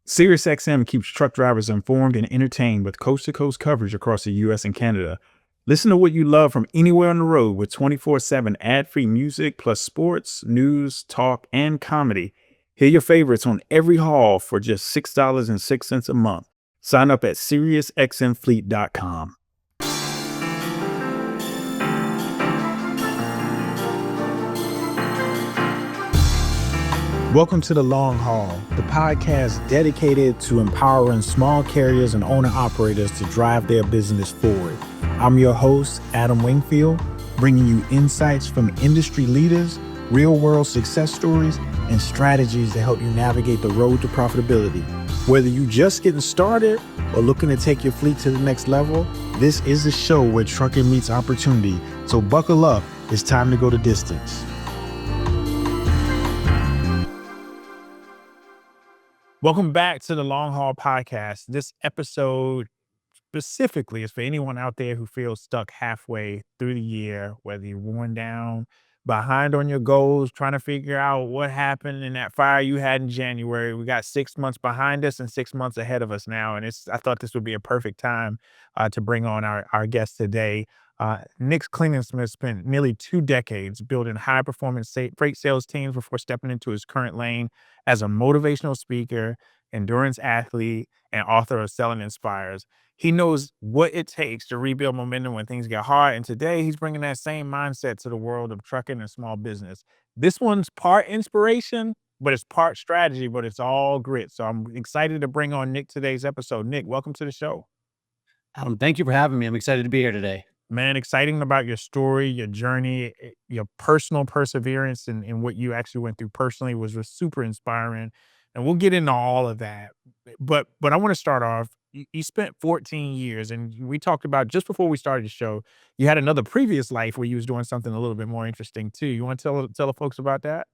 SiriusXM keeps truck drivers informed and entertained with coast-to-coast coverage across the U.S. and Canada. Listen to what you love from anywhere on the road with 24/7 ad-free music plus sports, news, talk, and comedy. Hear your favorites on every haul for just $6.06 a month. Sign up at SiriusXMFleet.com. Welcome to The Long Haul, the podcast dedicated to empowering small carriers and owner-operators to drive their business forward. I'm your host, Adam Wingfield, bringing you insights from industry leaders, real-world success stories, and strategies to help you navigate the road to profitability. Whether you're just getting started or looking to take your fleet to the next level, this is the show where trucking meets opportunity. So buckle up, it's time to go the distance. Welcome back to the Long Haul Podcast. This episode specifically is for anyone out there who feels stuck halfway through the year, whether you're worn down, behind on your goals, trying to figure out what happened in that fire you had in January. We got 6 months behind us and 6 months ahead of us now. And I thought this would be a perfect time to bring on our guest today. Nick Klingensmith spent nearly 2 decades building high-performance freight sales teams before stepping into his current lane as a motivational speaker, endurance athlete, and author of Selling Inspires. He knows what it takes to rebuild momentum when things get hard, and today he's bringing that same mindset to the world of trucking and small business. This one's part inspiration, but it's part strategy, but it's all grit. So I'm excited to bring on Nick today's episode. Nick, welcome to the show. Thank you for having me. I'm excited to be here today. Man, exciting about your story, your journey, your personal perseverance and what you actually went through personally was just super inspiring. And we'll get into all of that. But I want to start off. You spent 14 years, and we talked about just before we started the show, you had another previous life where you was doing something a little bit more interesting too. You want to tell the folks about that?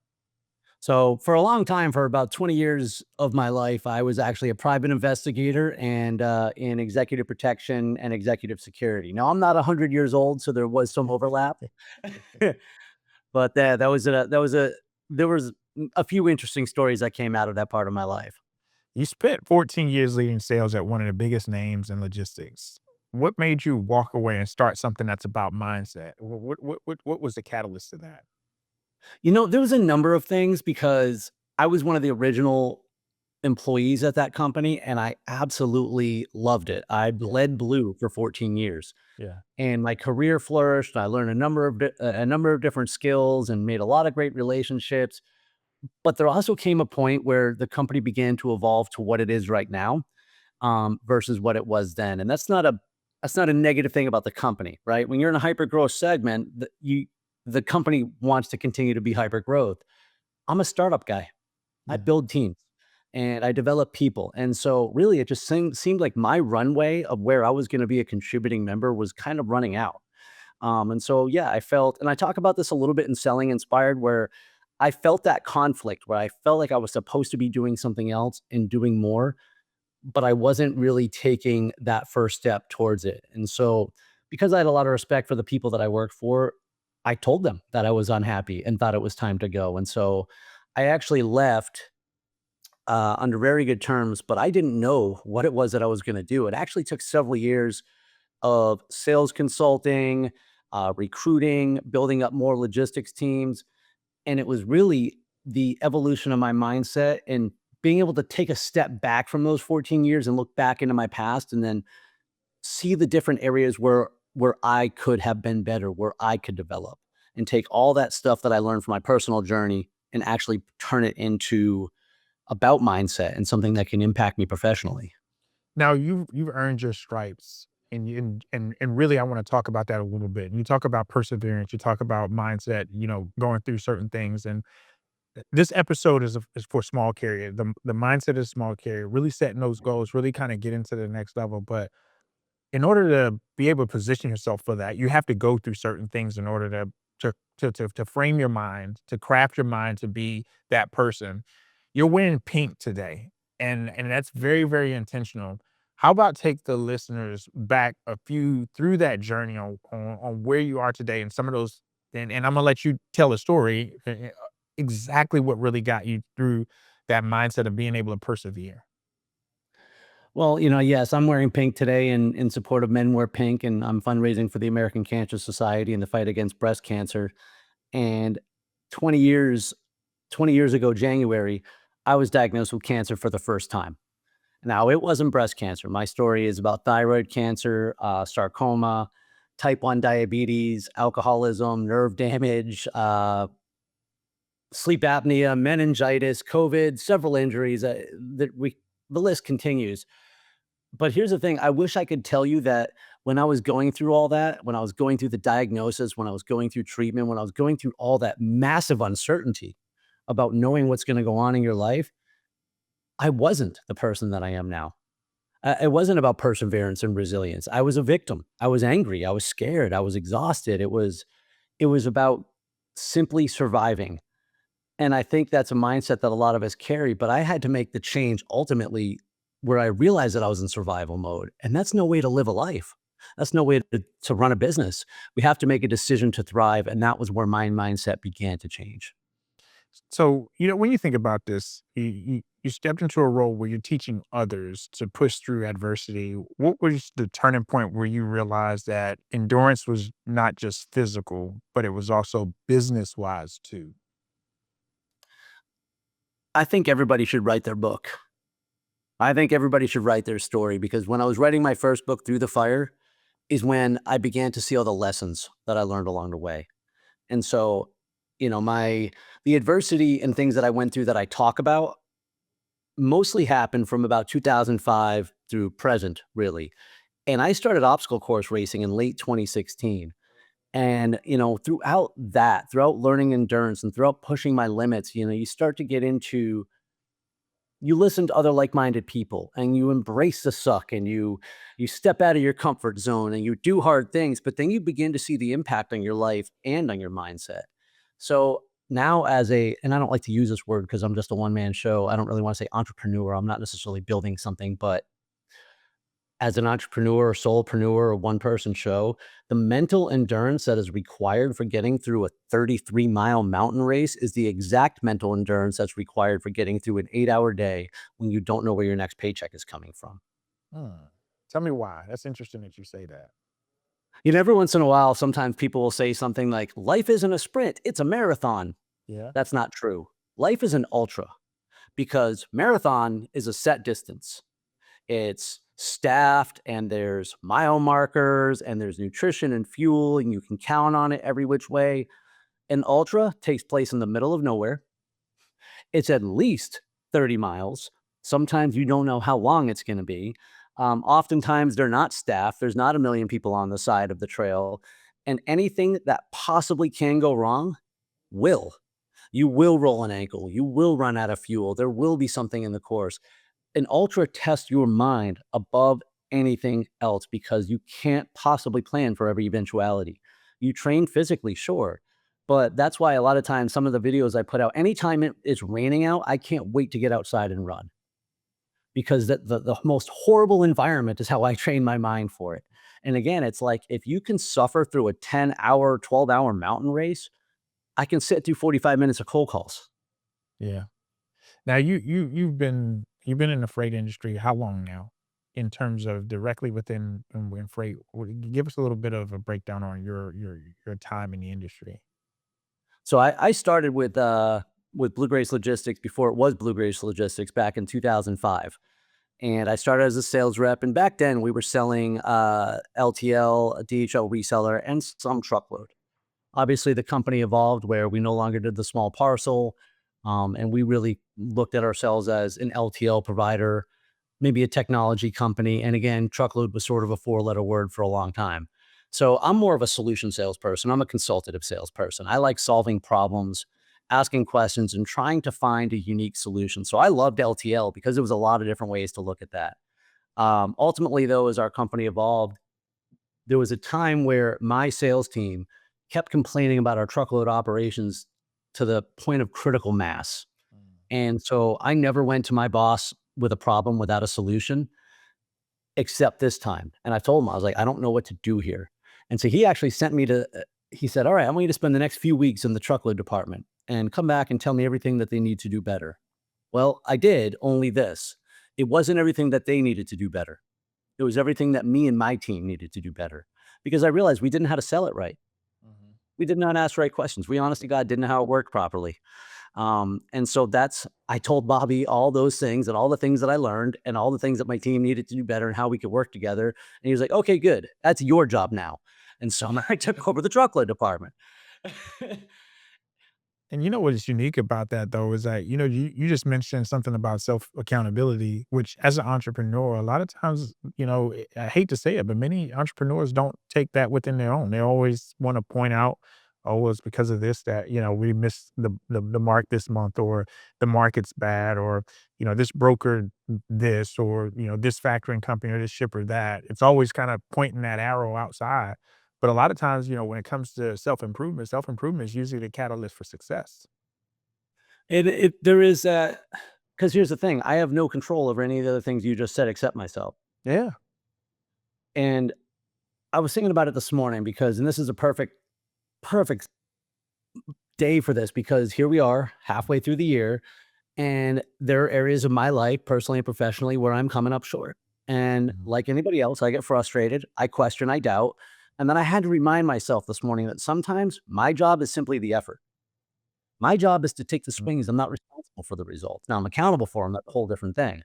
So, for a long time, for about 20 years of my life, I was actually a private investigator and in executive protection and executive security. Now, I'm not 100 years old, so there was some overlap, but there was a few interesting stories that came out of that part of my life. You spent 14 years leading sales at one of the biggest names in logistics. What made you walk away and start something that's about mindset? What was the catalyst to that? There was a number of things because I was one of the original employees at that company, and I absolutely loved it. I bled blue for 14 years, Yeah. and my career flourished. I learned a number of different skills and made a lot of great relationships. But there also came a point where the company began to evolve to what it is right now, versus what it was then. And that's not a negative thing about the company, right? When you're in a hyper growth segment, the company wants to continue to be hyper growth. I'm a startup guy. I Yeah. build teams and I develop people. And so really it just seemed like my runway of where I was going to be a contributing member was kind of running out. And so, yeah, I felt, and I talk about this a little bit in Selling Inspired, where I felt that conflict where I felt like I was supposed to be doing something else and doing more, but I wasn't really taking that first step towards it. And so, because I had a lot of respect for the people that I work for, I told them that I was unhappy and thought it was time to go. And so I actually left under very good terms, but I didn't know what it was that I was going to do. It actually took several years of sales consulting, recruiting, building up more logistics teams. And it was really the evolution of my mindset and being able to take a step back from those 14 years and look back into my past and then see the different areas where I could have been better, where I could develop and take all that stuff that I learned from my personal journey and actually turn it into about mindset and something that can impact me professionally. Now you've earned your stripes, and really I want to talk about that a little bit. You talk about perseverance, you talk about mindset, going through certain things, and this episode is for small carrier. The mindset is small carrier, really setting those goals, really kind of get into the next level. But in order to be able to position yourself for that, you have to go through certain things in order to frame your mind, to craft your mind to be that person. You're wearing pink today, and that's very, very intentional. How about take the listeners back a few through that journey on where you are today and some of those, and I'm gonna let you tell a story, exactly what really got you through that mindset of being able to persevere. Well, yes, I'm wearing pink today in support of Men Wear Pink, and I'm fundraising for the American Cancer Society in the fight against breast cancer. And 20 years 20 years ago, January, I was diagnosed with cancer for the first time. Now, it wasn't breast cancer. My story is about thyroid cancer, sarcoma, type 1 diabetes, alcoholism, nerve damage, sleep apnea, meningitis, COVID, several injuries. The list continues. But here's the thing, I wish I could tell you that when I was going through all that, when I was going through the diagnosis, when I was going through treatment, when I was going through all that massive uncertainty about knowing what's gonna go on in your life, I wasn't the person that I am now. It wasn't about perseverance and resilience. I was a victim. I was angry, I was scared, I was exhausted. It was about simply surviving. And I think that's a mindset that a lot of us carry, but I had to make the change ultimately where I realized that I was in survival mode, and that's no way to live a life. That's no way to run a business. We have to make a decision to thrive, and that was where my mindset began to change. So, when you think about this, you stepped into a role where you're teaching others to push through adversity. What was the turning point where you realized that endurance was not just physical, but it was also business wise too? I think everybody should write their book. I think everybody should write their story because when I was writing my first book, Through the Fire, is when I began to see all the lessons that I learned along the way. And so, my the adversity and things that I went through that I talk about mostly happened from about 2005 through present, really. And I started obstacle course racing in late 2016. And, throughout learning endurance and throughout pushing my limits, you start to get into you listen to other like-minded people and you embrace the suck and you step out of your comfort zone and you do hard things, but then you begin to see the impact on your life and on your mindset. So now and I don't like to use this word because I'm just a one-man show. I don't really want to say entrepreneur. I'm not necessarily building something, but as an entrepreneur or solopreneur or one person show, the mental endurance that is required for getting through a 33-mile mountain race is the exact mental endurance that's required for getting through an 8-hour day when you don't know where your next paycheck is coming from. Hmm. Tell me why. That's interesting that you say that. Every once in a while, sometimes people will say something like, life isn't a sprint, it's a marathon. Yeah. That's not true. Life is an ultra because marathon is a set distance. It's staffed and there's mile markers and there's nutrition and fuel and you can count on it every which way. An ultra takes place in the middle of nowhere. It's at least 30 miles. Sometimes you don't know how long it's going to be. Oftentimes they're not staffed. There's not a million people on the side of the trail. And anything that possibly can go wrong will. You will roll an ankle. You will run out of fuel. There will be something in the course. An ultra tests your mind above anything else because you can't possibly plan for every eventuality. You train physically, sure, but that's why a lot of times some of the videos I put out, anytime it's raining out, I can't wait to get outside and run because the most horrible environment is how I train my mind for it. And again, it's like if you can suffer through a 10-hour, 12-hour mountain race, I can sit through 45 minutes of cold calls. Yeah. Now you've been in the freight industry how long now? In terms of directly within when freight, give us a little bit of a breakdown on your time in the industry. So I started with Blue Grace Logistics before it was Blue Grace Logistics back in 2005. And I started as a sales rep. And back then we were selling LTL, a DHL reseller, and some truckload. Obviously, the company evolved where we no longer did the small parcel. And we really looked at ourselves as an LTL provider, maybe a technology company. And again, truckload was sort of a four-letter word for a long time. So I'm more of a solution salesperson. I'm a consultative salesperson. I like solving problems, asking questions, and trying to find a unique solution. So I loved LTL because there was a lot of different ways to look at that. Ultimately, though, as our company evolved, there was a time where my sales team kept complaining about our truckload operations to the point of critical mass. Mm. And so I never went to my boss with a problem without a solution, except this time. And I told him, I was like, I don't know what to do here. And so he actually sent me he said, all right, I want you to spend the next few weeks in the truckload department and come back and tell me everything that they need to do better. Well, I did, only this. It wasn't everything that they needed to do better. It was everything that me and my team needed to do better because I realized we didn't know how to sell it right. Mhm. We did not ask the right questions. We honestly, God, didn't know how it worked properly. And so I told Bobby all those things and all the things that I learned and all the things that my team needed to do better and how we could work together. And he was like, okay, good. That's your job now. And so I took over the truckload department. And you know what is unique about that though is that, you just mentioned something about self accountability, which as an entrepreneur, a lot of times, I hate to say it, but many entrepreneurs don't take that within their own. They always want to point out, oh, it's because of this that, we missed the mark this month, or the market's bad, or, this broker this, or, this factoring company or this shipper that. It's always kind of pointing that arrow outside. But a lot of times, when it comes to self improvement is usually the catalyst for success. There is that because here's the thing, I have no control over any of the other things you just said except myself. Yeah. And I was thinking about it this morning because, and this is a perfect day for this because here we are halfway through the year. And there are areas of my life, personally and professionally, where I'm coming up short. And Mhm. like anybody else, I get frustrated, I question, I doubt. And then I had to remind myself this morning that sometimes my job is simply the effort. My job is to take the Mm. swings. I'm not responsible for the results. Now I'm accountable for them. That's a whole different thing.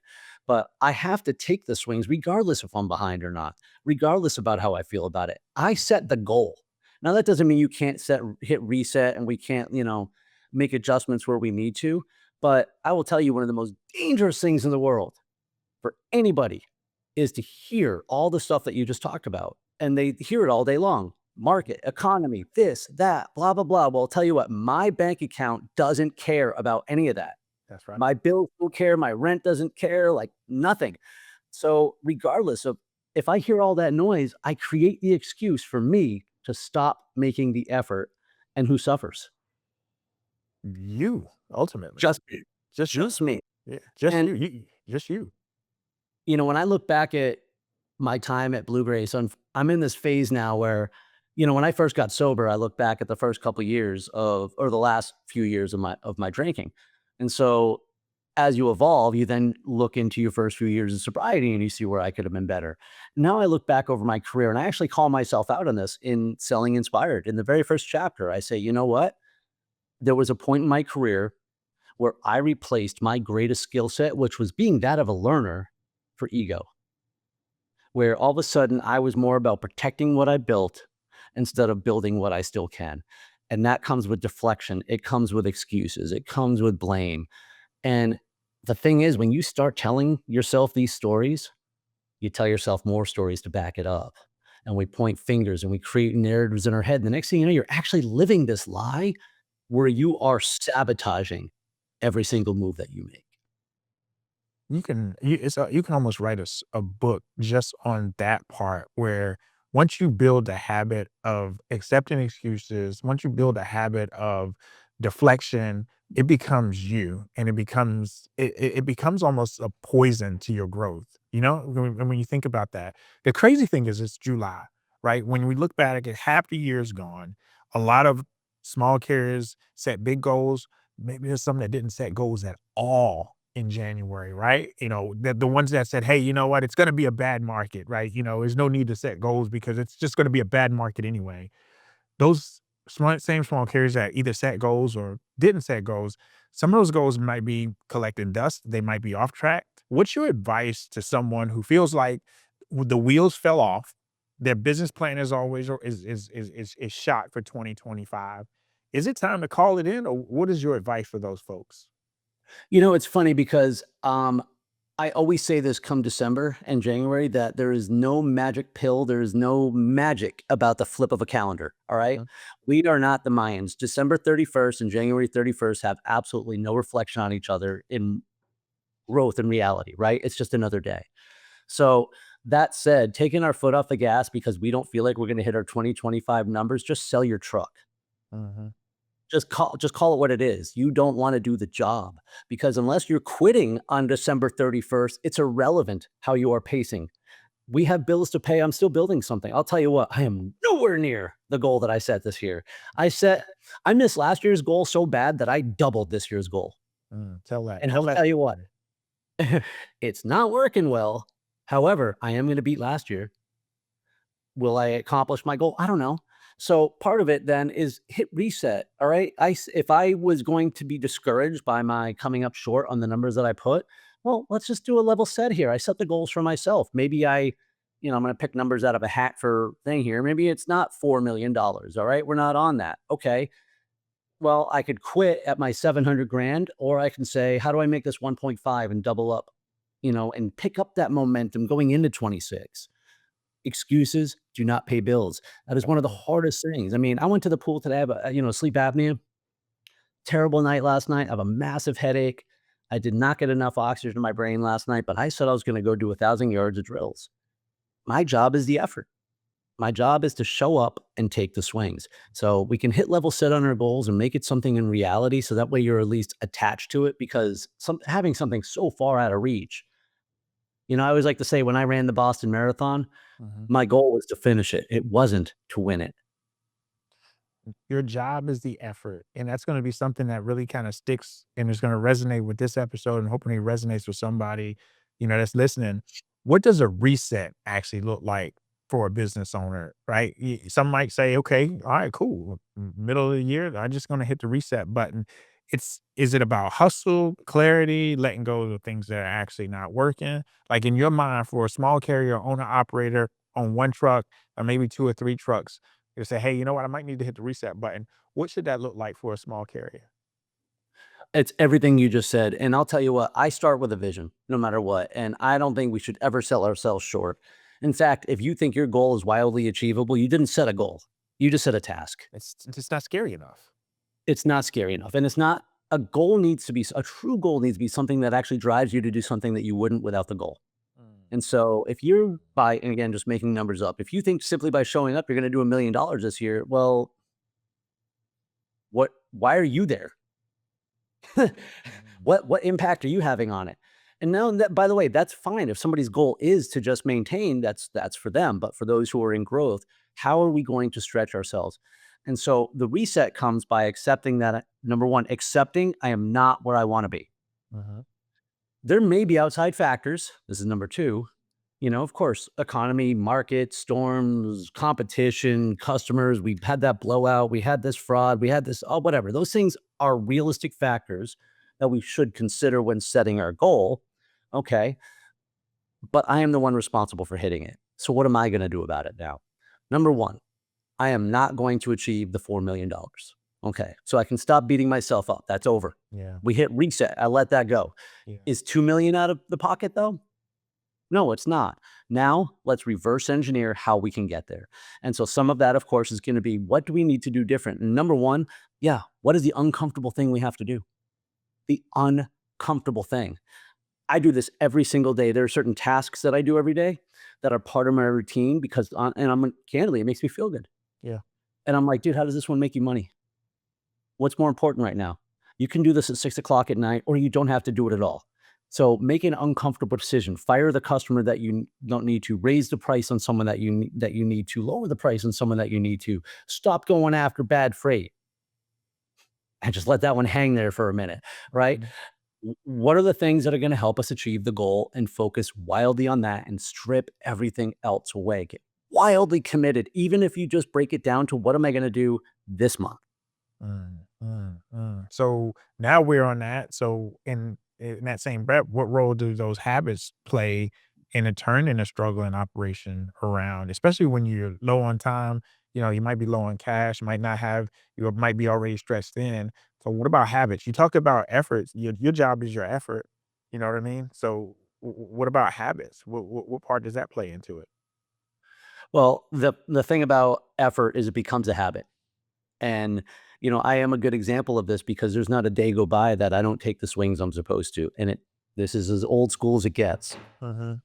But I have to take the swings regardless if I'm behind or not, regardless about how I feel about it. I set the goal. Now that doesn't mean you can't hit reset and we can't, make adjustments where we need to. But I will tell you one of the most dangerous things in the world for anybody is to hear all the stuff that you just talked about. And they hear it all day long. Market, economy, this, that, blah, blah, blah. Well, I'll tell you what, my bank account doesn't care about any of that. That's right. My bills don't care. My rent doesn't care, like nothing. So, regardless of if I hear all that noise, I create the excuse for me to stop making the effort. And who suffers? You, ultimately. Just me. Just you. Just me. Yeah, just And, you. Just you. when I look back at my time at Blue Gray, so I'm in this phase now where, when I first got sober, I look back at the first couple years of or the last few years of my drinking. And so as you evolve, you then look into your first few years of sobriety and you see where I could have been better. Now I look back over my career and I actually call myself out on this in Selling Inspired. In the very first chapter, I say, you know what? There was a point in my career where I replaced my greatest skill set, which was being that of a learner, for ego, where all of a sudden I was more about protecting what I built instead of building what I still can. And that comes with deflection. It comes with excuses. It comes with blame. And the thing is, when you start telling yourself these stories, you tell yourself more stories to back it up. And we point fingers and we create narratives in our head. And the next thing you know, you're actually living this lie where you are sabotaging every single move that you make. You can almost write a book just on that part where once you build a habit of accepting excuses, once you build a habit of deflection, it becomes you, and it becomes almost a poison to your growth. When you think about that. The crazy thing is it's July, right? When we look back at half the year's gone, a lot of small carriers set big goals. Maybe there's some that didn't set goals at all in January, right? The ones that said, "Hey, you know what? It's gonna be a bad market," right? There's no need to set goals because it's just gonna be a bad market anyway. Those same small carriers that either set goals or didn't set goals, some of those goals might be collecting dust. They might be off track. What's your advice to someone who feels like the wheels fell off, their business plan is always or is shot for 2025? Is it time to call it in, or what is your advice for those folks? It's funny because I always say this come December and January that there is no magic pill. There is no magic about the flip of a calendar. All right. Mhm. We are not the Mayans. December 31st and January 31st have absolutely no reflection on each other in growth and reality. Right. It's just another day. So, that said, taking our foot off the gas because we don't feel like we're going to hit our 2025 numbers, just sell your truck. Mhm. Just call it what it is. You don't wanna do the job because unless you're quitting on December 31st, it's irrelevant how you are pacing. We have bills to pay. I'm still building something. I'll tell you what, I am nowhere near the goal that I set this year. I missed last year's goal so bad that I doubled this year's goal. Tell that. And Tell I'll that tell you what, story. It's not working well. However, I am going to beat last year. Will I accomplish my goal? I don't know. So part of it then is hit reset. All right. If I was going to be discouraged by my coming up short on the numbers that I put, well, let's just do a level set here. I set the goals for myself. Maybe I'm going to pick numbers out of a hat for thing here. Maybe it's not $4 million. All right. We're not on that. Okay. Well, I could quit at my 700 grand, or I can say, how do I make this 1.5 and double up, and pick up that momentum going into 26. Excuses do not pay bills. That is one of the hardest things. I mean, I went to the pool today. I have sleep apnea, terrible night last night. I have a massive headache. I did not get enough oxygen to my brain last night, but I said I was going to go do 1,000 yards of drills. My job is the effort. My job is to show up and take the swings. So we can hit level set on our goals and make it something in reality. So that way you're at least attached to it, because having something so far out of reach. I always like to say when I ran the Boston Marathon, Mhm. my goal was to finish it. It wasn't to win it. Your job is the effort, and that's gonna be something that really kinda sticks and is gonna resonate with this episode and hoping it resonates with somebody, that's listening. What does a reset actually look like for a business owner, right? Some might say, "Okay, alright, cool. Middle of the year, I'm just gonna hit the reset button." Is it about hustle, clarity, letting go of the things that are actually not working? Like, in your mind, for a small carrier owner-operator on 1 truck or maybe 2 or 3 trucks, you say, "Hey, you know what? I might need to hit the reset button." What should that look like for a small carrier? It's everything you just said. And I'll tell you what, I start with a vision no matter what. And I don't think we should ever sell ourselves short. In fact, if you think your goal is wildly achievable, you didn't set a goal. You just set a task. It's just not scary enough. It's not scary enough. And it's not a true goal needs to be something that actually drives you to do something that you wouldn't without the goal. Mm, And so if you're and again, just making numbers up, if you think simply by showing up, you're going to do $1 million this year, well, why are you there? mm, What impact are you having on it? And now that, by the way, that's fine. If somebody's goal is to just maintain, that's for them. But for those who are in growth, how are we going to stretch ourselves? And so the reset comes by accepting that number one, accepting I am not where I want to be. mhm, There may be outside factors. This is number two. Of course, economy, market, storms, competition, customers. We've had that blowout. We had this fraud. We had this, oh, whatever. Those things are realistic factors that we should consider when setting our goal. Okay. But I am the one responsible for hitting it. So, what am I going to do about it now? Number one, I am not going to achieve the $4 million. Okay. So I can stop beating myself up. That's over. yeah, We hit reset. I let that go. yeah, Is 2 million out of the pocket though? No, it's not. Now, let's reverse engineer how we can get there. And so some of that, of course, is going to be what do we need to do different? And number one, yeah, what is the uncomfortable thing we have to do? The uncomfortable thing. I do this every single day. There are certain tasks that I do every day that are part of my routine because, and I'm candidly, it makes me feel good. yeah, And I'm like, dude, how does this one make you money? What's more important right now? You can do this at 6 o'clock at night, or you don't have to do it at all. So make an uncomfortable decision. Fire the customer that you don't need to. Raise the price on someone that you need to. Lower the price on someone that you need to. Stop going after bad freight and just let that one hang there for a minute. Right? mhm. What are the things that are going to help us achieve the goal and focus wildly on that and strip everything else away? Get wildly committed, even if you just break it down to what am I going to do this month? So now we're on that. So in that same breath, what role do those habits play in a turning a struggling operation around, especially when you're low on time? You might be low on cash, might not have, you might be already stressed in. So what about habits? You talk about efforts. Your job is your effort. You know what I mean? So what about habits? What part does that play into it? Well, the thing about effort is it becomes a habit. And, I am a good example of this because there's not a day go by that I don't take the swings I'm supposed to. And this is as old school as it gets. Mhm.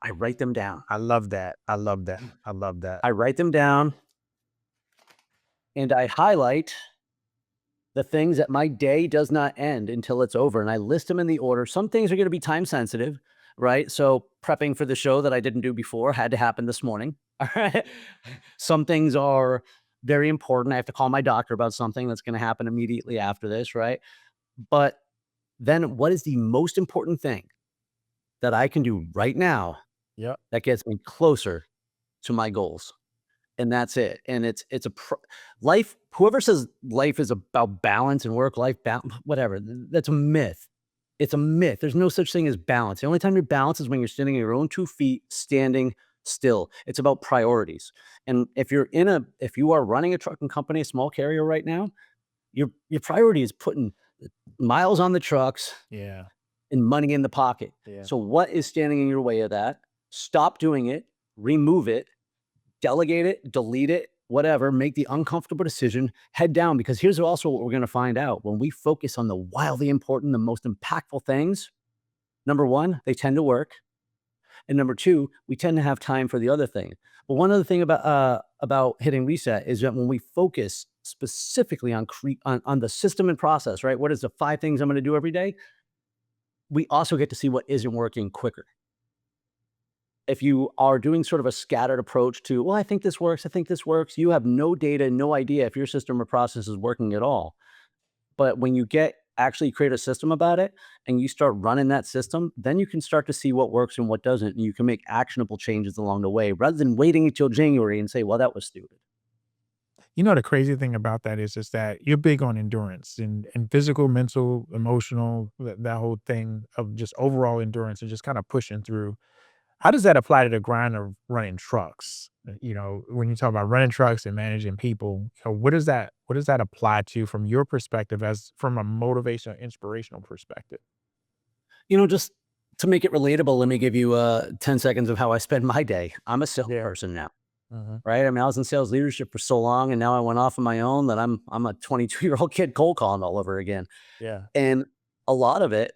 I write them down. I love that. I love that. I love that. I write them down and I highlight the things that my day does not end until it's over. And I list them in the order. Some things are going to be time sensitive, right? So prepping for the show that I didn't do before had to happen this morning. All right. Some things are very important. I have to call my doctor about something that's going to happen immediately after this, right? But then what is the most important thing that I can do right now Yep. that gets me closer to my goals? And that's it. And it's a life. Whoever says life is about balance and work life balance, whatever, that's a myth. It's a myth. There's no such thing as balance. The only time you're balanced is when you're standing on your own 2 feet, standing still. It's about priorities. And if you are running a trucking company, a small carrier right now, your priority is putting miles on the trucks Yeah. and money in the pocket. Yeah. So what is standing in your way of that? Stop doing it, remove it, delegate it, delete it, whatever, make the uncomfortable decision, head down. Because here's also what we're going to find out when we focus on the wildly important, the most impactful things. Number one, they tend to work. And number two, we tend to have time for the other thing. But one other thing about hitting reset is that when we focus specifically on the system and process, right? What is the 5 things I'm going to do every day? We also get to see what isn't working quicker. If you are doing sort of a scattered approach to, well, I think this works, I think this works, you have no data, no idea if your system or process is working at all. But when you get actually create a system about it and you start running that system, then you can start to see what works and what doesn't. And you can make actionable changes along the way rather than waiting until January and say, well, that was stupid. You know, the crazy thing about that is that you're big on endurance and physical, mental, emotional, that whole thing of just overall endurance and just kind of pushing through. How does that apply to the grind of running trucks? You know, when you talk about running trucks and managing people, what does that apply to from your perspective as from a motivational, inspirational perspective? Just to make it relatable, let me give you 10 seconds of how I spend my day. I'm a Yeah. salesperson now. Mhm. Right? I mean, I was in sales leadership for so long, and now I went off on my own that I'm a 22-year-old kid cold calling all over again. Yeah. And a lot of it,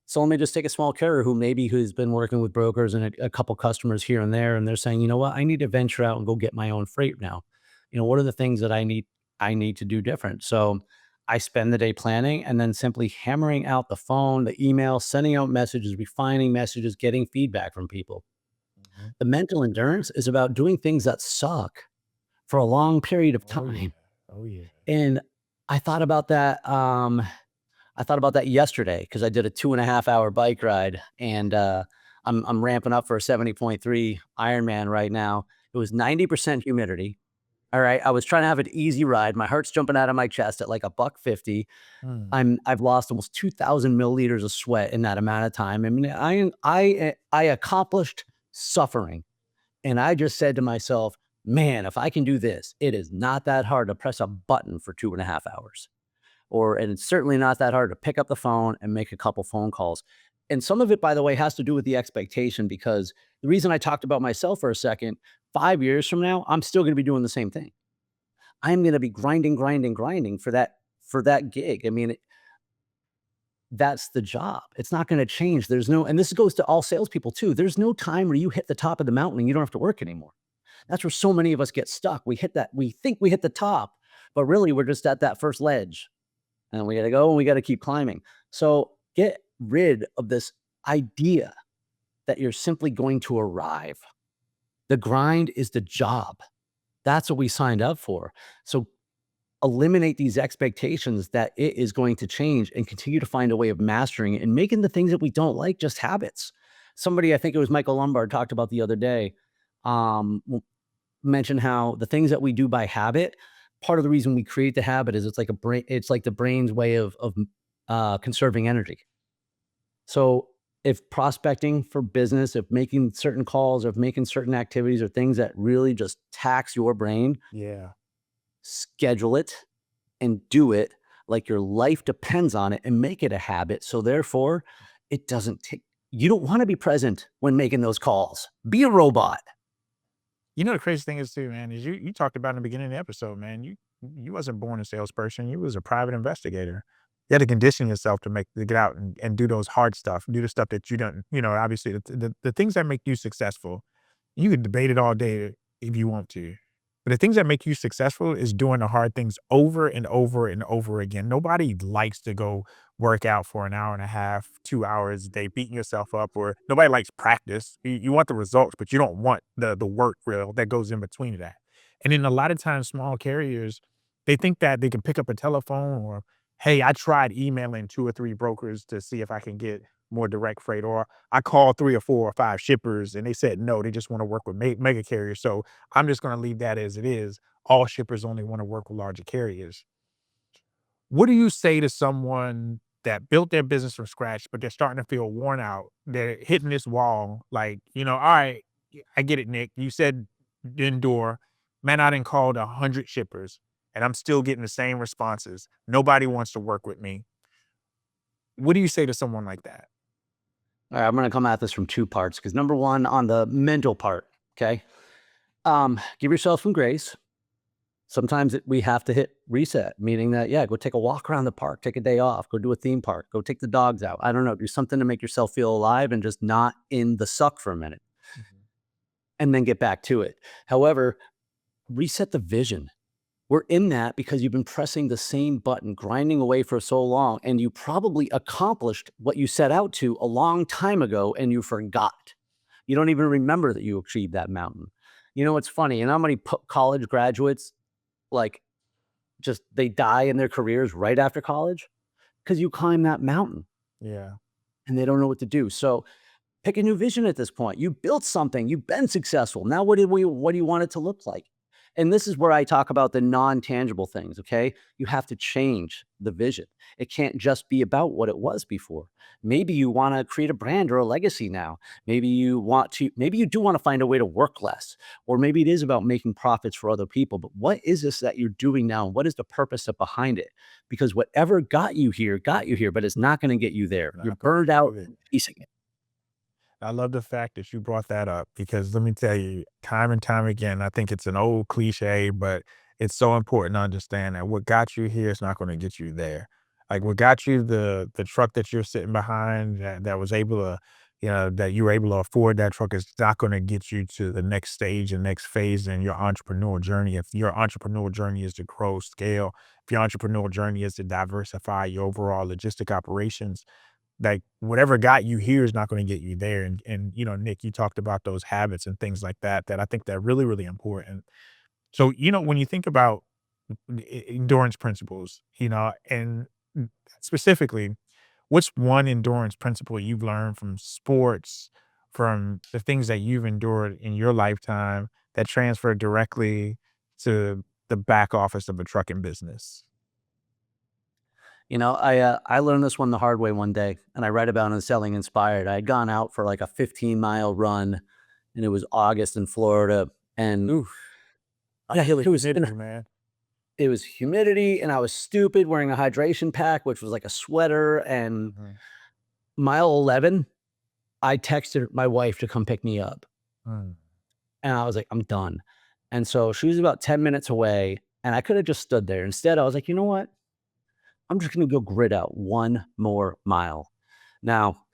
so let me just take a small carrier who's been working with brokers and a couple customers here and there, and they're saying, you know what, I need to venture out and go get my own freight now. What are the things that I need to do different? So I spend the day planning and then simply hammering out the phone, the email, sending out messages, refining messages, getting feedback from people. Mhm. The mental endurance is about doing things that suck for a long period of Oh, yeah. time. Oh, yeah. And I thought about that, yesterday because I did a 2.5 hour bike ride and, I'm ramping up for a 70.3 Ironman right now. It was 90% humidity. All right. I was trying to have an easy ride. My heart's jumping out of my chest at like a buck 50. Mm. I've lost almost 2,000 milliliters of sweat in that amount of time. I mean, I accomplished suffering. And I just said to myself, man, if I can do this, it is not that hard to press a button for 2.5 hours. And it's certainly not that hard to pick up the phone and make a couple phone calls. And some of it, by the way, has to do with the expectation because the reason I talked about myself for a second, 5 years from now, I'm still going to be doing the same thing. I'm going to be grinding, grinding, grinding for that gig. I mean, that's the job. It's not going to change. And this goes to all salespeople too. There's no time where you hit the top of the mountain and you don't have to work anymore. That's where so many of us get stuck. We think we hit the top, but really we're just at that first ledge and we got to go and we got to keep climbing. So get rid of this idea that you're simply going to arrive. The grind is the job. That's what we signed up for. So eliminate these expectations that it is going to change and continue to find a way of mastering it and making the things that we don't like just habits. Somebody, I think it was Michael Lombard, talked about the other day. Um, mention how the things that we do by habit, part of the reason we create the habit is it's like the brain's way of conserving energy. So if prospecting for business, if making certain calls, if making certain activities or things that really just tax your brain, Yeah. schedule it and do it like your life depends on it and make it a habit. So therefore, it doesn't take you don't want to be present when making those calls. Be a robot. You know, the crazy thing is too, man, is you talked about in the beginning of the episode, man, you wasn't born a salesperson. You was a private investigator. You had to condition yourself to get out and do those hard stuff, do the stuff that you don't, obviously the things that make you successful, you could debate it all day if you want to. But the things that make you successful is doing the hard things over and over and over again. Nobody likes to go work out for an hour and a half, 2 hours a day, beating yourself up, or nobody likes practice. You want the results, but you don't want the work real that goes in between that. And then a lot of times, small carriers, they think that they can pick up a telephone or hey, I tried emailing 2 or 3 brokers to see if I can get more direct freight, or I called 3 or 4 or 5 shippers and they said no, they just wanna work with mega carriers. So I'm just gonna leave that as it is. All shippers only wanna work with larger carriers. What do you say to someone that built their business from scratch, but they're starting to feel worn out? They're hitting this wall, like, all right, I get it, Nick. You said endure. Man, I done called 100 shippers and I'm still getting the same responses. Nobody wants to work with me. What do you say to someone like that? All right, I'm gonna come at this from 2 parts because number 1, on the mental part, okay? Give yourself some grace. Sometimes we have to hit reset, meaning that, yeah, go take a walk around the park, take a day off, go do a theme park, go take the dogs out. I don't know, do something to make yourself feel alive and just not in the suck for a minute, Mhm. and then get back to it. However, reset the vision. We're in that because you've been pressing the same button, grinding away for so long, and you probably accomplished what you set out to a long time ago and you forgot. You don't even remember that you achieved that mountain. You know, it's funny. And how many college graduates, like, just they die in their careers right after college? Because you climb that mountain Yeah. and they don't know what to do. So pick a new vision at this point. You built something, you've been successful. Now what do you want it to look like? And this is where I talk about the non-tangible things, okay? You have to change the vision. It can't just be about what it was before. Maybe you want to create a brand or a legacy now. Maybe you do want to find a way to work less. Or maybe it is about making profits for other people. But what is this that you're doing now? What is the purpose behind it? Because whatever got you here, but it's not going to get you there. You're Not gonna burned out do it. chasing it. I love the fact that you brought that up because let me tell you, time and time again, I think it's an old cliche, but it's so important to understand that what got you here is not going to get you there. Like what got you the truck that you're sitting behind that was able to, that you were able to afford that truck is not going to get you to the next stage and next phase in your entrepreneurial journey. If your entrepreneurial journey is to grow scale, if your entrepreneurial journey is to diversify your overall logistic operations, like, whatever got you here is not gonna get you there, and, Nick, you talked about those habits and things like that, that I think they're really, really important. So, when you think about endurance principles, and specifically, what's one endurance principle you've learned from sports, from the things that you've endured in your lifetime that transfer directly to the back office of a trucking business? You know, I learned this one the hard way one day, and I read about it in Selling Inspired. I had gone out for like a 15-mile run, and it was August in Florida, and Ooh, yeah, it was humidity, man. it was humidity, and I was stupid wearing a hydration pack, which was like a sweater. And Mhm. mile 11, I texted my wife to come pick me up, Mm. and I was like, I'm done. And so she was about 10 minutes away, and I could have just stood there. Instead, I was like, you know what? I'm just going to go grit out one more mile. Now,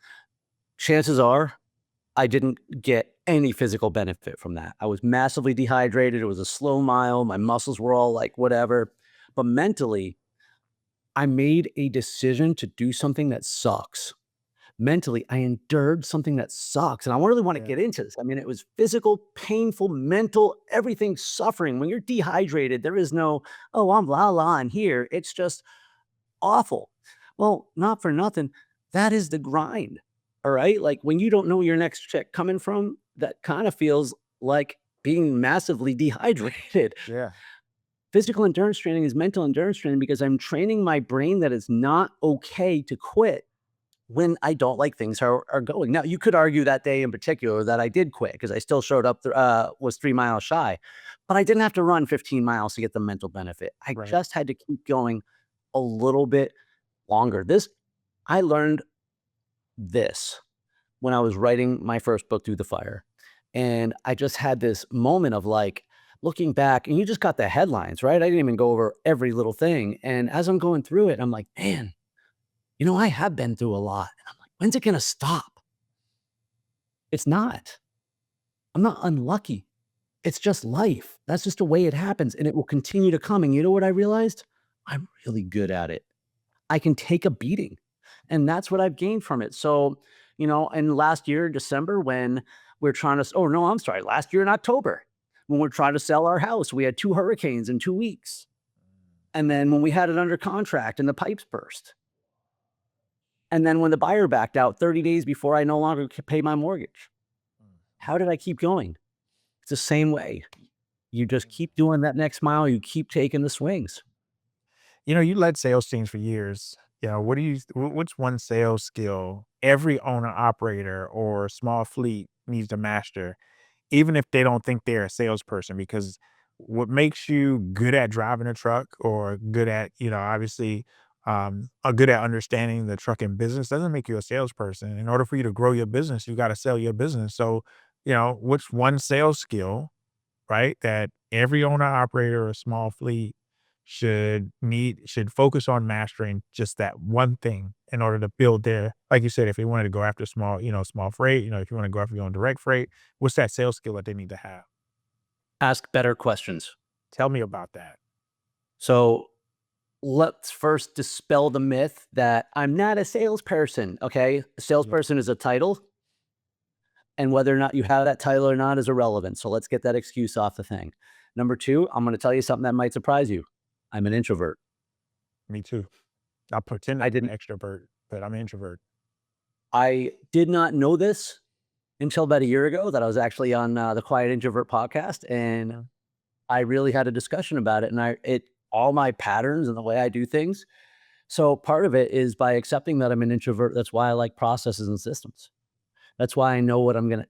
chances are I didn't get any physical benefit from that. I was massively dehydrated. It was a slow mile. My muscles were all like whatever. But mentally, I made a decision to do something that sucks. Mentally, I endured something that sucks. And I really want to Yeah. get into this. I mean, it was physical, painful, mental, everything suffering. When you're dehydrated, there is no, oh, I'm la la in here. It's just awful. Well, not for nothing. That is the grind. All right. Like when you don't know where your next check coming from, that kind of feels like being massively dehydrated. Yeah. Physical endurance training is mental endurance training because I'm training my brain that it's not okay to quit when I don't like things are going. Now, you could argue that day in particular that I did quit because I still showed up, was 3 miles shy, but I didn't have to run 15 miles to get the mental benefit. I Right. just had to keep going a little bit longer. I learned this when I was writing my first book, Through the Fire. And I just had this moment of like looking back, and you just got the headlines, right? I didn't even go over every little thing. And as I'm going through it, I'm like, man, I have been through a lot. And I'm like, when's it going to stop? It's not. I'm not unlucky. It's just life. That's just the way it happens. And it will continue to come. And you know what I realized? I'm really good at it. I can take a beating. And that's what I've gained from it. So, and last year, December, when we're trying to, oh no, I'm sorry, last year in October, when we're trying to sell our house, we had 2 hurricanes in 2 weeks. And then when we had it under contract and the pipes burst. And then when the buyer backed out 30 days before I no longer could pay my mortgage. How did I keep going? It's the same way. You just keep doing that next mile. You keep taking the swings. You know, you led sales teams for years. You know, what's one sales skill every owner operator or small fleet needs to master, even if they don't think they're a salesperson? Because what makes you good at driving a truck or good at, obviously, are good at understanding the trucking business doesn't make you a salesperson. In order for you to grow your business, you got to sell your business. So, what's one sales skill, right, that every owner operator or small fleet should focus on mastering, just that one thing in order to build their, like you said, if they wanted to go after small freight, if you want to go after your own direct freight, what's that sales skill that they need to have? Ask better questions. Tell me about that. So let's first dispel the myth that I'm not a salesperson. Okay. A Yeah. salesperson is a title, and whether or not you have that title or not is irrelevant. So let's get that excuse off the thing. Number two, I'm going to tell you something that might surprise you. I'm an introvert. Me too. I pretend I I'm an didn't, extrovert, but I'm an introvert. I did not know this until about a year ago that I was actually on the Quiet Introvert podcast. And I really had a discussion about it. And all my patterns and the way I do things. So part of it is by accepting that I'm an introvert. That's why I like processes and systems. That's why I know what I'm gonna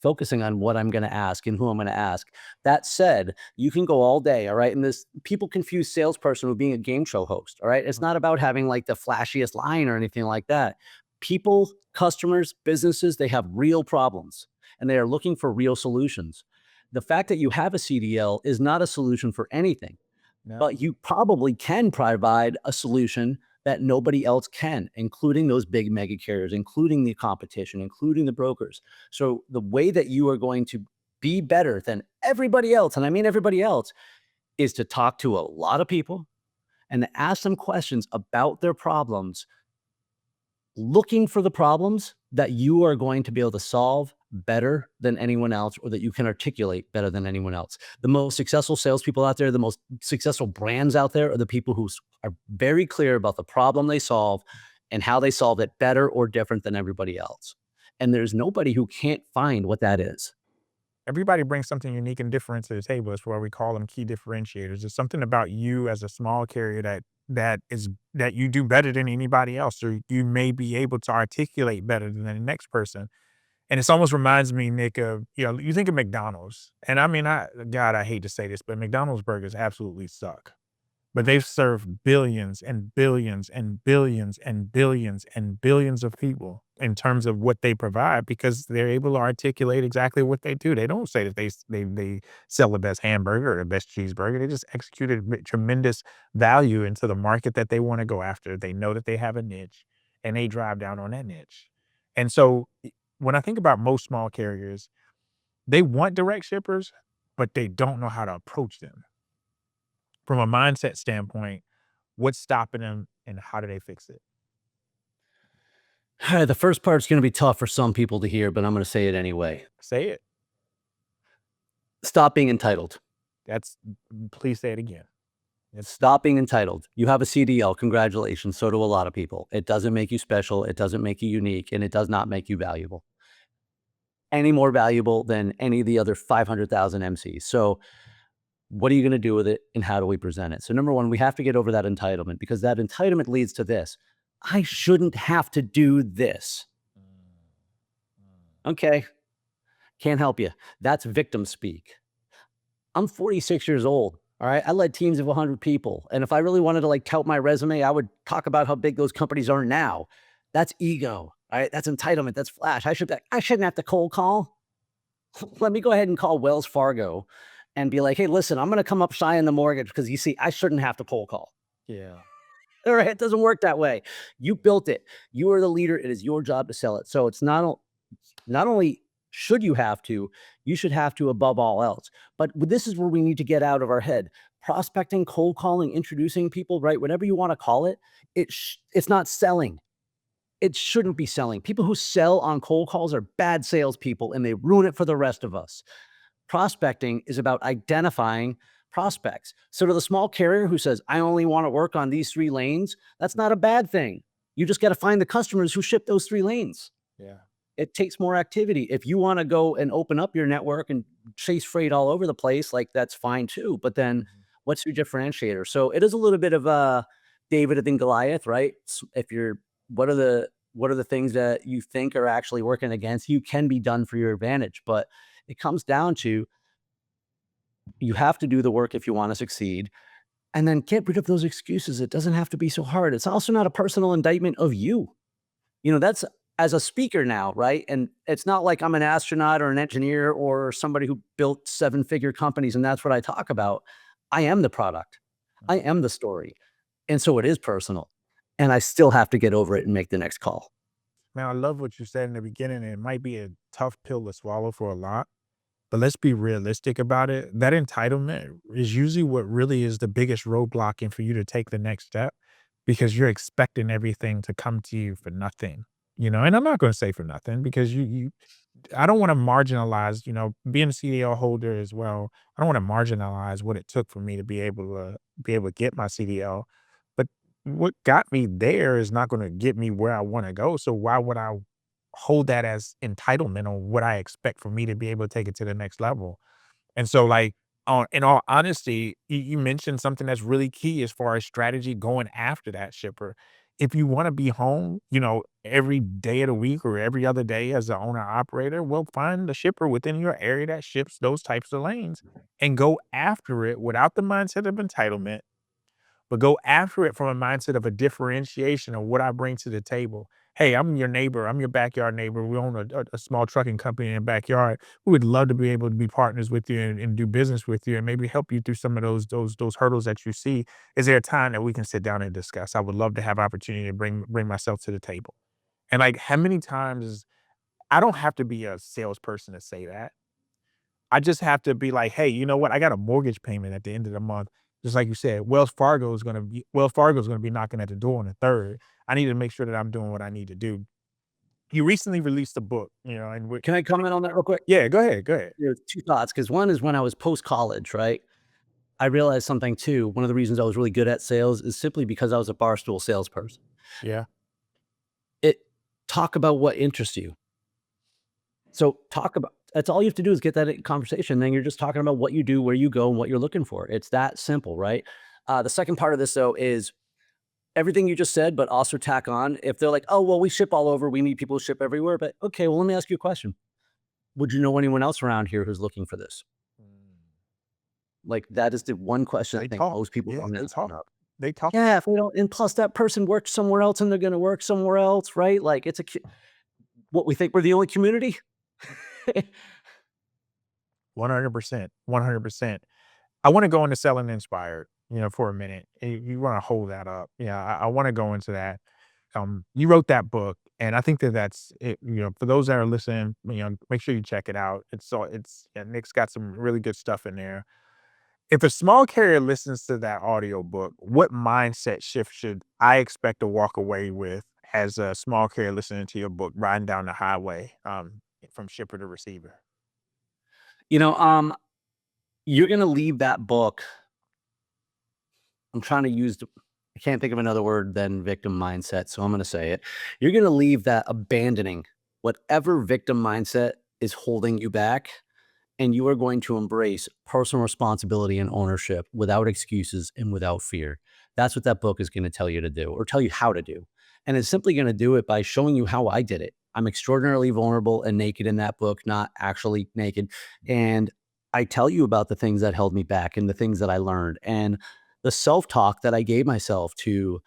focusing on what I'm gonna ask and who I'm gonna ask. That said, you can go all day, all right? And this people confuse salesperson with being a game show host, all right? It's not about having like the flashiest line or anything like that. People, customers, businesses, they have real problems and they are looking for real solutions. The fact that you have a CDL is not a solution for anything, No. but you probably can provide a solution that nobody else can, including those big mega carriers, including the competition, including the brokers. So the way that you are going to be better than everybody else, and I mean everybody else, is to talk to a lot of people and to ask them questions about their problems, looking for the problems that you are going to be able to solve better than anyone else or that you can articulate better than anyone else. The most successful salespeople out there, the most successful brands out there are the people who are very clear about the problem they solve and how they solve it better or different than everybody else. And there's nobody who can't find what that is. Everybody brings something unique and different to the table. It's why we call them key differentiators. There's something about you as a small carrier that you do better than anybody else, or you may be able to articulate better than the next person. And it almost reminds me, Nick, of, you think of McDonald's, and I mean, God, I hate to say this, but McDonald's burgers absolutely suck. But they've served billions and billions and billions and billions and billions of people in terms of what they provide, because they're able to articulate exactly what they do. They don't say that they sell the best hamburger or the best cheeseburger. They just executed tremendous value into the market that they want to go after. They know that they have a niche, and they drive down on that niche. And so when I think about most small carriers, they want direct shippers, but they don't know how to approach them. From a mindset standpoint, what's stopping them and how do they fix it? The first part's going to be tough for some people to hear, but I'm going to say it anyway. Say it. Stop being entitled. That's Please say it again. It's Stop being entitled. You have a CDL. Congratulations. So do a lot of people. It doesn't make you special. It doesn't make you unique, and it does not make you valuable. Any more valuable than any of the other 500,000 MCs. So, what are you going to do with it, and how do we present it? So, number one, we have to get over that entitlement because that entitlement leads to this. I shouldn't have to do this. Okay, can't help you. That's victim speak. I'm 46 years old. All right. I led teams of 100 people. And if I really wanted to like tout my resume, I would talk about how big those companies are now. That's ego. All right. That's entitlement. That's flash. I shouldn't have to cold call. Let me go ahead and call Wells Fargo and be like, hey, listen, I'm going to come up shy on the mortgage because you see, I shouldn't have to cold call. Yeah. All right. It doesn't work that way. You built it. You are the leader. It is your job to sell it. So it's not only should you have to, you should have to above all else. But this is where we need to get out of our head. Prospecting, cold calling, introducing people, right? Whatever you want to call it, it's not selling. It shouldn't be selling. People who sell on cold calls are bad salespeople and they ruin it for the rest of us. Prospecting is about identifying prospects. So to the small carrier who says, I only want to work on these 3 lanes, that's not a bad thing. You just got to find the customers who ship those 3 lanes. Yeah. It takes more activity. If you want to go and open up your network and chase freight all over the place, like that's fine too. But then Mhm. what's your differentiator? So it is a little bit of a David and Goliath, right? If you're what are the things that you think are actually working against you can be done for your advantage. But it comes down to you have to do the work if you want to succeed and then get rid of those excuses. It doesn't have to be so hard. It's also not a personal indictment of you. That's as a speaker now, right? And it's not like I'm an astronaut or an engineer or somebody who built 7-figure companies and that's what I talk about. I am the product. I Mhm. am the story. And so it is personal. And I still have to get over it and make the next call. Man, I love what you said in the beginning. It might be a tough pill to swallow for a lot, but let's be realistic about it. That entitlement is usually what really is the biggest roadblock and for you to take the next step because you're expecting everything to come to you for nothing, And I'm not going to say for nothing because I don't want to marginalize, being a CDL holder as well. I don't want to marginalize what it took for me to be able to get my CDL. But what got me there is not going to get me where I want to go. So why would I hold that as entitlement on what I expect for me to be able to take it to the next level? And so, like, in all honesty, you mentioned something that's really key as far as strategy going after that shipper. If you want to be home, every day of the week or every other day as the owner operator, well, find the shipper within your area that ships those types of lanes and go after it without the mindset of entitlement, but go after it from a mindset of a differentiation of what I bring to the table. Hey, I'm your neighbor. I'm your backyard neighbor. We own a small trucking company in the backyard. We would love to be able to be partners with you and do business with you and maybe help you through some of those hurdles that you see. Is there a time that we can sit down and discuss? I would love to have opportunity to bring myself to the table. And like how many times I don't have to be a salesperson to say that. I just have to be like, "Hey, you know what? I got a mortgage payment at the end of the month." Just like you said, Wells Fargo is gonna be knocking at the door on the 3rd. I need to make sure that I'm doing what I need to do. You recently released a book, and what. Can I comment on that real quick? Yeah, go ahead, go ahead. There's 2 thoughts, because one is when I was post-college, right? I realized something too. One of the reasons I was really good at sales is simply because I was a barstool salesperson. Yeah. It Talk about what interests you. So talk about that's all you have to do is get that conversation. Then you're just talking about what you do, where you go, and what you're looking for. It's that simple, right? The second part of this though is everything you just said, but also tack on. If they're like, "Oh, well, we ship all over. We need people to ship everywhere." But okay, well, let me ask you a question. Would you know anyone else around here who's looking for this? Mm. Like that is the one question I They think talk. most people Yeah, don't they ask talk. enough. They talk. Yeah, if we don't, and plus that person works somewhere else, and they're going to work somewhere else, right? Like what we think we're the only community. 100%, 100%. I wanna go into selling inspired, for a minute. You wanna hold that up. Yeah, I wanna go into that. You wrote that book, and I think that that's it, for those that are listening, make sure you check it out. Yeah, Nick's got some really good stuff in there. If a small carrier listens to that audio book, what mindset shift should I expect to walk away with as a small carrier listening to your book riding down the highway, from shipper to receiver? you know, um, you're going to leave that book. I'm trying to I can't think of another word than victim mindset. So I'm going to say it. You're going to leave that abandoning whatever victim mindset is holding you back. And you are going to embrace personal responsibility and ownership without excuses and without fear. That's what that book is going to tell you to do or tell you how to do. And it's simply going to do it by showing you how I did it. I'm extraordinarily vulnerable and naked in that book, not actually naked. And I tell you about the things that held me back and the things that I learned and the self-talk that I gave myself to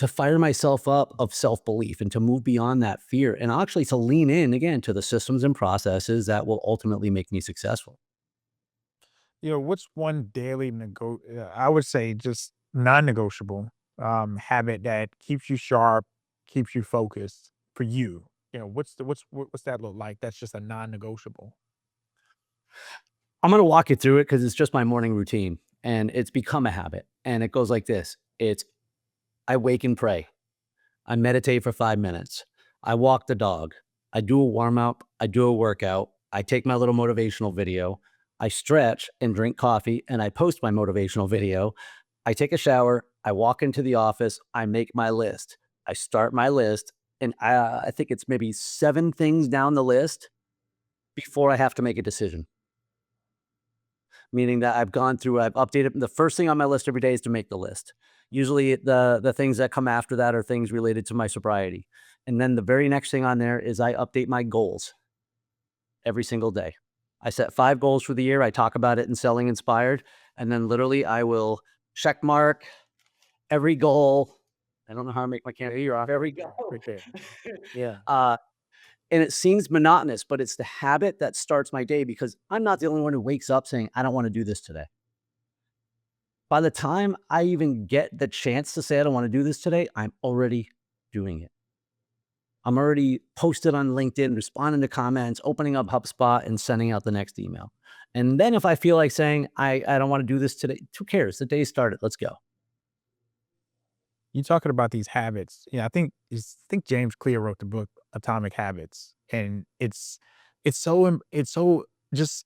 fire myself up of self-belief and to move beyond that fear and actually to lean in again to the systems and processes that will ultimately make me successful. What's one I would say just non-negotiable, habit that keeps you sharp, keeps you focused for you? What's that look like? That's just a non-negotiable. I'm going to walk you through it because it's just my morning routine and it's become a habit. And it goes like this. I wake and pray. I meditate for 5 minutes. I walk the dog. I do a warm up. I do a workout. I take my little motivational video. I stretch and drink coffee, and I post my motivational video. I take a shower, I walk into the office, I make my list. I start my list, and I think it's maybe 7 things down the list before I have to make a decision. Meaning that I've updated the first thing on my list every day is to make the list. Usually the things that come after that are things related to my sobriety. And then the very next thing on there is I update my goals every single day. I set 5 goals for the year. I talk about it in Selling Inspired, and then literally I will check mark every goal. I don't know how to make my camera. Yeah, you're off Every goal. right there. Yeah. uh, and it seems monotonous, but it's the habit that starts my day because I'm not the only one who wakes up saying, I don't want to do this today. By the time I even get the chance to say I don't want to do this today, I'm already doing it. I'm already posted on LinkedIn, responding to comments, opening up HubSpot, and sending out the next email. And then if I feel like saying, I don't want to do this today, who cares? The day started. Let's go. You talking about these habits. Yeah, I think James Clear wrote the book Atomic Habits, and it's so just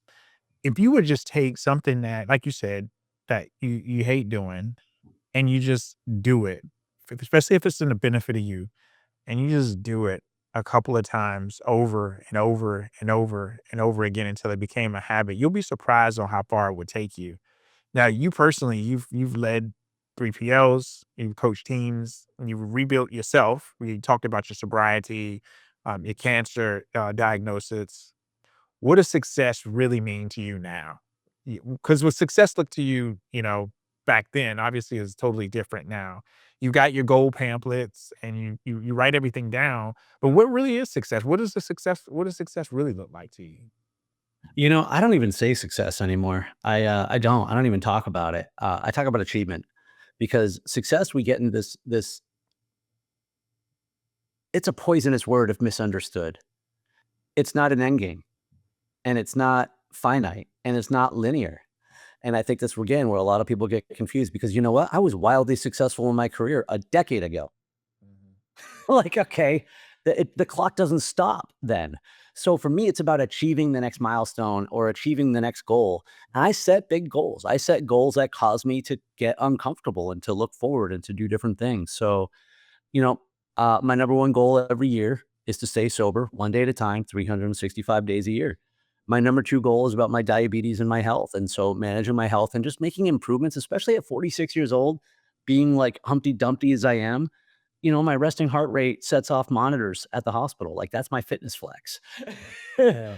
if you would just take something that, like you said, that you hate doing, and you just do it, especially if it's in the benefit of you, and you just do it a couple of times over and over and over and over again until it became a habit, you'll be surprised on how far it would take you. Now, you personally, you've led 3PLs, you've coached teams, and you've rebuilt yourself. We talked about your sobriety, your cancer diagnosis. What does success really mean to you now? Because what success looked to you, back then, obviously is totally different now. You got your goal pamphlets and you write everything down. But what really is success? What does success really look like to you? I don't even say success anymore. I don't. I don't even talk about it. I talk about achievement because success we get in this it's a poisonous word if misunderstood. It's not an end game and it's not finite and it's not linear. And I think that's again where a lot of people get confused because you know what? I was wildly successful in my career a decade ago. Mhm. Like, okay, the clock doesn't stop then. So for me, it's about achieving the next milestone or achieving the next goal. And I set big goals. I set goals that cause me to get uncomfortable and to look forward and to do different things. So, you know, my number one goal every year is to stay sober 1 day at a time, 365 days a year. My number 2 goal is about my diabetes and my health. And so managing my health and just making improvements, especially at 46 years old, being like Humpty Dumpty as I am, my resting heart rate sets off monitors at the hospital. Like that's my fitness flex. Yeah.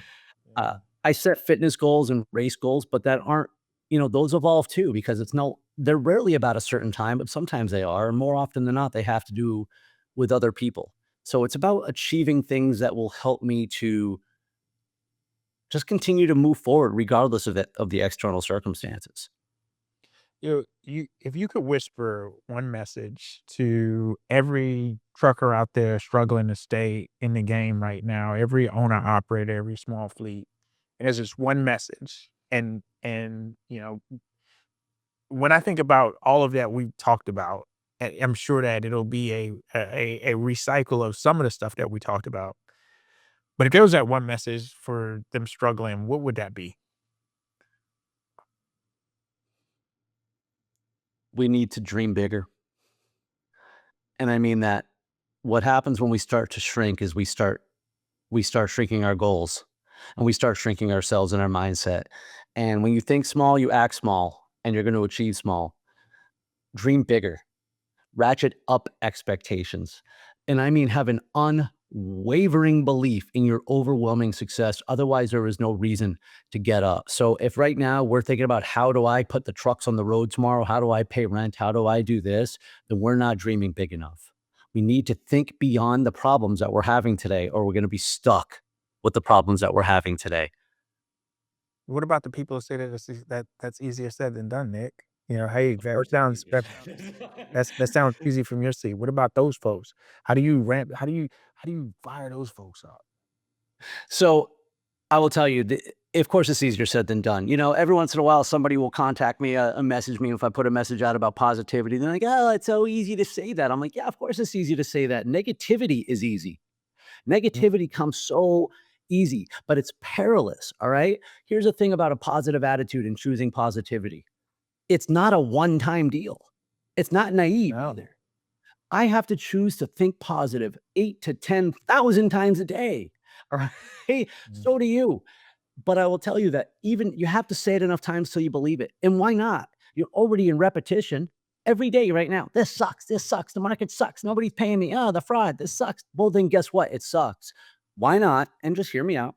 uh, Yeah. I set fitness goals and race goals, but that aren't, those evolve too because they're rarely about a certain time, but sometimes they are. And more often than not, they have to do with other people. So it's about achieving things that will help me to just continue to move forward regardless of the external circumstances. If you could whisper one message to every trucker out there struggling to stay in the game right now, every owner operator, every small fleet, and there's just one message. And when I think about all of that we've talked about, I'm sure that it'll be a recycle of some of the stuff that we talked about. But if there was that one message for them struggling, what would that be? We need to dream bigger. And I mean that what happens when we start to shrink is we start shrinking our goals and we start shrinking ourselves and our mindset. And when you think small, you act small and you're going to achieve small. Dream bigger, ratchet up expectations. And I mean, have an unwavering belief in your overwhelming success. Otherwise, there is no reason to get up. So, if right now we're thinking about how do I put the trucks on the road tomorrow? How do I pay rent? How do I do this? Then we're not dreaming big enough. We need to think beyond the problems that we're having today, or we're going to be stuck with the problems that we're having today. What about the people who say that that's easier said than done, Nick? Hey, that sounds easy from your seat. What about those folks? How do you fire those folks up? So I will tell you, of course, it's easier said than done. Every once in a while, somebody will contact me, message me if I put a message out about positivity. They're like, "Oh, it's so easy to say that." I'm like, "Yeah, of course it's easy to say that. Negativity is easy. Mm, Negativity comes so easy, but it's perilous. All right. Here's the thing about a positive attitude and choosing positivity, it's not a one time deal, it's not naive No. either. I have to choose to think positive 8 to 10,000 times a day. All right. Mm. So do you. But I will tell you that even you have to say it enough times till you believe it. And why not? You're already in repetition every day right now. This sucks. This sucks. The market sucks. Nobody's paying me. Oh, the fraud. This sucks. Well, then guess what? It sucks. Why not? And just hear me out.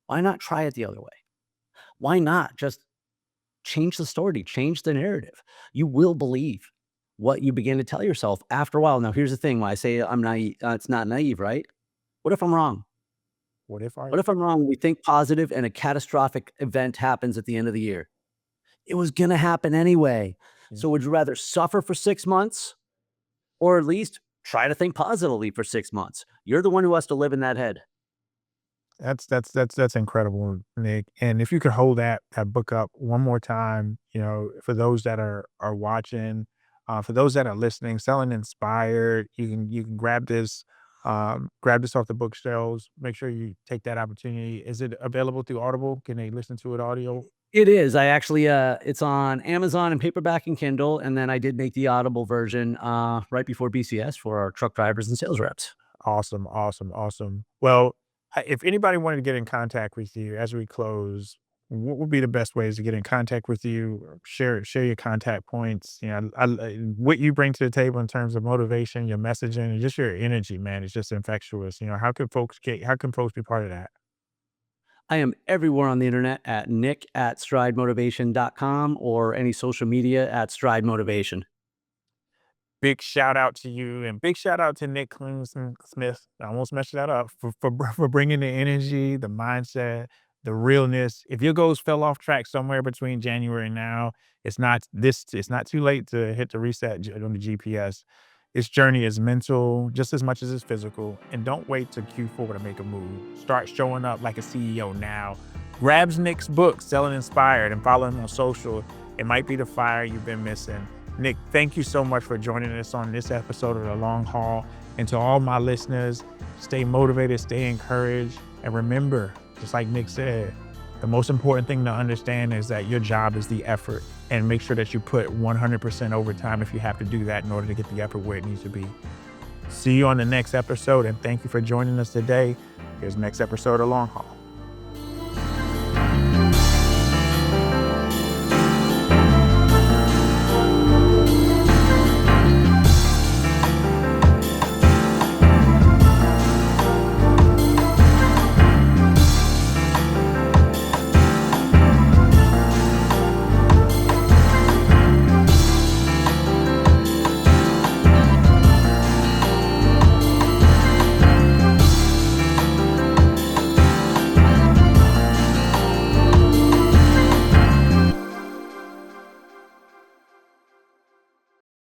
Why not try it the other way? Why not just change the story, change the narrative? You will believe what you begin to tell yourself after a while. Now, here's the thing: when I say I'm naive, it's not naive, right? What if I'm wrong? What if I What if I'm wrong? We think positive and a catastrophic event happens at the end of the year. It was going to happen anyway. yeah. So would you rather suffer for 6 months or at least try to think positively for 6 months? You're the one who has to live in that head. That's incredible, Nick. And if you could hold that book up one more time, for those that are watching, for those that are listening, selling inspired, you can grab this off the bookshelves. Make sure you take that opportunity. Is it available through Audible? Can they listen to it audio? It is. I actually it's on Amazon and paperback and Kindle, and then I did make the Audible version right before BCS for our truck drivers and sales reps. Awesome, awesome, awesome. Well, if anybody wanted to get in contact with you as we close, what would be the best ways to get in contact with you? Or share your contact points. What you bring to the table in terms of motivation, your messaging, and just your energy, man. It's just infectious. How can folks be part of that? I am everywhere on the internet at nick@stridemotivation.com or any social media at Stride Motivation. Big shout out to you and big shout out to Nick Klingensmith. I almost messed that up for bringing the energy, the mindset, the realness. If your goals fell off track somewhere between January and now, it's not too late to hit the reset on the GPS. This journey is mental just as much as it's physical. And don't wait till Q4 to make a move. Start showing up like a CEO now. Grabs Nick's book, Selling Inspired, and follow him on social. It might be the fire you've been missing. Nick, thank you so much for joining us on this episode of The Long Haul. And to all my listeners, stay motivated, stay encouraged, and remember, just like Nick said, the most important thing to understand is that your job is the effort, and make sure that you put 100% overtime if you have to do that in order to get the effort where it needs to be. See you on the next episode, and thank you for joining us today. Here's the next episode of Long Haul.